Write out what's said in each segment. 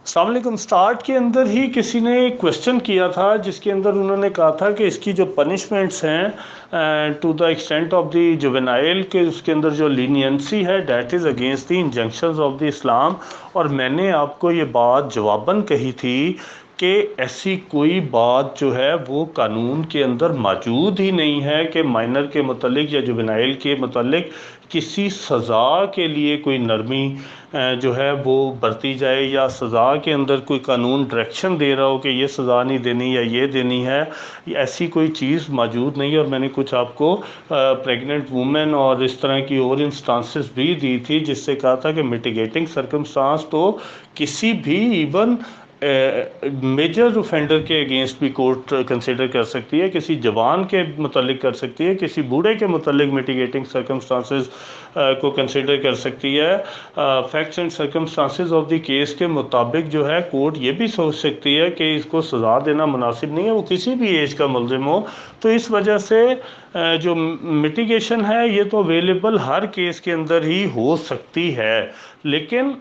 السلام علیکم۔ سٹارٹ کے اندر ہی کسی نے ایک کوشچن کیا تھا جس کے اندر انہوں نے کہا تھا کہ اس کی جو پنشمنٹس ہیں to the extent of the juvenile کے اس کے اندر جو لینینسی ہے that is against the injunctions of the Islam, اور میں نے آپ کو یہ بات جواباً کہی تھی کہ ایسی کوئی بات جو ہے وہ قانون کے اندر موجود ہی نہیں ہے کہ مائنر کے متعلق یا جوینائل کے متعلق کسی سزا کے لیے کوئی نرمی جو ہے وہ برتی جائے، یا سزا کے اندر کوئی قانون ڈائریکشن دے رہا ہو کہ یہ سزا نہیں دینی یا یہ دینی ہے۔ ایسی کوئی چیز موجود نہیں ہے، اور میں نے کچھ آپ کو پریگننٹ وومن اور اس طرح کی اور انسٹانسز بھی دی تھی جس سے کہا تھا کہ میٹیگیٹنگ سرکمسٹانس تو کسی بھی ایون میجر اوفینڈر کے اگینسٹ بھی کورٹ کنسیڈر کر سکتی ہے، کسی جوان کے متعلق کر سکتی ہے، کسی بوڑھے کے متعلق میٹیگیٹنگ سرکمسٹانسز کو کنسیڈر کر سکتی ہے۔ Facts and circumstances of the case کے مطابق جو ہے کورٹ یہ بھی سوچ سکتی ہے کہ اس کو سزا دینا مناسب نہیں ہے، وہ کسی بھی ایج کا ملزم ہو۔ تو اس وجہ سے جو میٹیگیشن ہے یہ تو اویلیبل ہر کیس کے اندر ہی ہو سکتی ہے، لیکن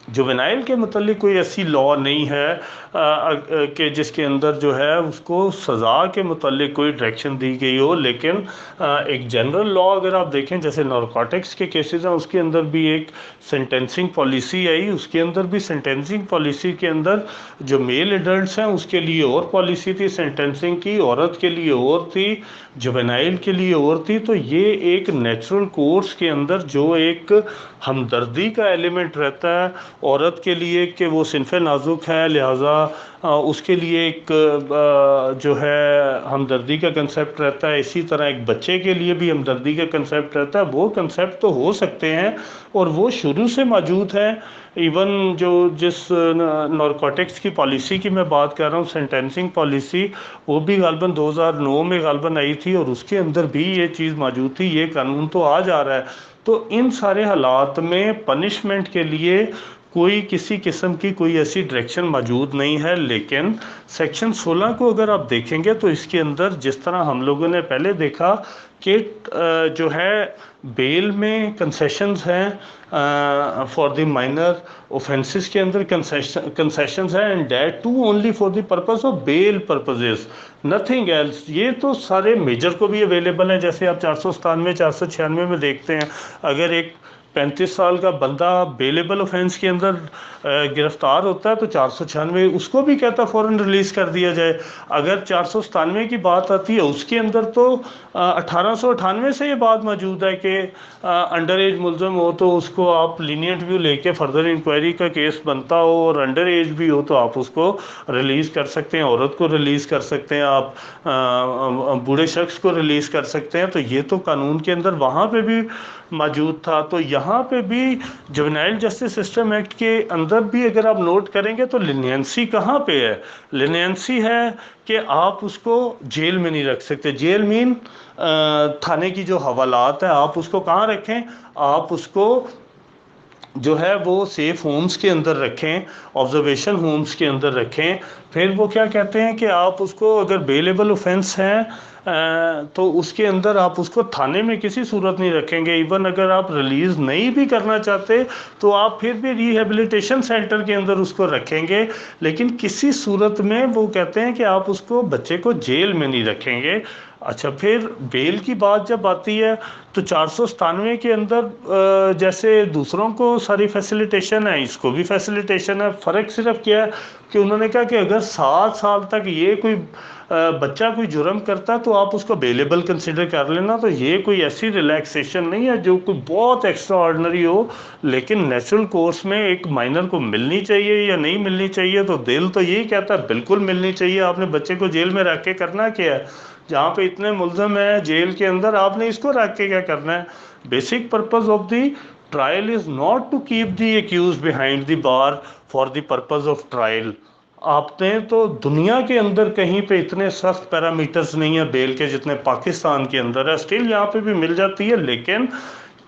جوینائل کے متعلق کوئی ایسی لا نہیں ہے کہ جس کے اندر جو ہے اس کو سزا کے متعلق کوئی ڈائریکشن دی گئی ہو۔ لیکن ایک جنرل لا اگر آپ دیکھیں جیسے نارکوٹکس کے کیسز ہیں، اس کے اندر بھی ایک سینٹینسنگ پالیسی آئی، اس کے اندر بھی سینٹینسنگ پالیسی کے اندر جو میل ایڈلٹس ہیں اس کے لیے اور پالیسی تھی سینٹینسنگ کی، عورت کے لیے اور تھی، جوینائل کے لیے اور تھی۔ تو یہ ایک نیچرل کورس کے اندر جو ایک ہمدردی کا ایلیمنٹ رہتا ہے عورت کے لیے کہ وہ صنف نازک ہے، لہٰذا اس کے لیے ایک جو ہے ہمدردی کا کنسیپٹ رہتا ہے، اسی طرح ایک بچے کے لیے بھی ہمدردی کا کنسیپٹ رہتا ہے۔ وہ کنسیپٹ تو ہو سکتے ہیں اور وہ شروع سے موجود ہے۔ ایون جو جس نارکوٹکس کی پالیسی کی میں بات کر رہا ہوں، سینٹینسنگ پالیسی، وہ بھی غالباً 2009 میں غالباً آئی تھی، اور اس کے اندر بھی یہ چیز موجود تھی۔ یہ قانون تو آج آ رہا ہے۔ تو ان سارے حالات میں پنشمنٹ کے لیے کوئی کسی قسم کی کوئی ایسی ڈائریکشن موجود نہیں ہے، لیکن سیکشن 16 کو اگر آپ دیکھیں گے تو اس کے اندر جس طرح ہم لوگوں نے پہلے دیکھا کہ جو ہے بیل میں کنسیشنز ہیں فار دی مائنر اوفینسز کے اندر کنسیشنز ہیں، and that too only for the purpose of bail purposes, nothing else. یہ تو سارے میجر کو بھی اویلیبل ہیں، جیسے آپ 497 496 میں دیکھتے ہیں، اگر ایک 35 سال کا بندہ بیلیبل اوفینس کے اندر گرفتار ہوتا ہے تو 496 اس کو بھی کہتا ہے فوراً ریلیز کر دیا جائے۔ اگر 497 کی بات آتی ہے اس کے اندر تو 1898 سے یہ بات موجود ہے کہ انڈر ایج ملزم ہو تو اس کو آپ لینینٹ ویو لے کے فردر انکوائری کا کیس بنتا ہو، اور انڈر ایج بھی ہو تو آپ اس کو ریلیز کر سکتے ہیں، عورت کو ریلیز کر سکتے ہیں، آپ بوڑھے شخص کو ریلیز کر سکتے ہیں۔ تو یہ تو قانون کے اندر وہاں پہ بھی موجود تھا۔ تو یہاں پہ بھی جوینائل جسٹس سسٹم ایکٹ کے اندر بھی اگر آپ نوٹ کریں گے تو لینینسی کہاں پہ ہے؟ لینینسی ہے کہ آپ اس کو جیل میں نہیں رکھ سکتے۔ جیل مین تھانے کی جو حوالات ہیں، آپ اس کو کہاں رکھیں؟ آپ اس کو جو ہے وہ سیف ہومز کے اندر رکھیں، آبزرویشن ہومز کے اندر رکھیں۔ پھر وہ کیا کہتے ہیں کہ آپ اس کو اگر بیلیبل اوفینس ہیں تو اس کے اندر آپ اس کو تھانے میں کسی صورت نہیں رکھیں گے۔ ایون اگر آپ ریلیز نہیں بھی کرنا چاہتے تو آپ پھر بھی ریہیبلیٹیشن سینٹر کے اندر اس کو رکھیں گے، لیکن کسی صورت میں وہ کہتے ہیں کہ آپ اس کو بچے کو جیل میں نہیں رکھیں گے۔ اچھا، پھر بیل کی بات جب آتی ہے تو 497 کے اندر جیسے دوسروں کو ساری فیسیلیٹیشن ہے، اس کو بھی فیسیلیٹیشن ہے۔ فرق صرف کیا ہے کہ انہوں نے کہا کہ اگر 7 سال تک یہ کوئی بچہ کوئی جرم کرتا ہے تو آپ اس کو بیلیبل کنسیڈر کر لینا۔ تو یہ کوئی ایسی ریلیکسیشن نہیں ہے جو کوئی بہت ایکسٹرا آرڈنری ہو، لیکن نیچرل کورس میں ایک مائنر کو ملنی چاہیے یا نہیں ملنی چاہیے، تو دل تو یہی کہتا ہے بالکل ملنی چاہیے۔ آپ نے بچے کو جیل میں رکھ کے کرنا کیا ہے؟ جہاں پہ اتنے ملزم ہیں جیل کے اندر، آپ نے اس کو رکھ کے کیا کرنا ہے؟ Basic purpose of the trial is not to keep the accused behind the bar for the purpose of trial. آپ نے تو دنیا کے اندر کہیں پہ اتنے سخت پیرامیٹرز نہیں ہیں بیل کے جتنے پاکستان کے اندر ہے، اسٹل یہاں پہ بھی مل جاتی ہے، لیکن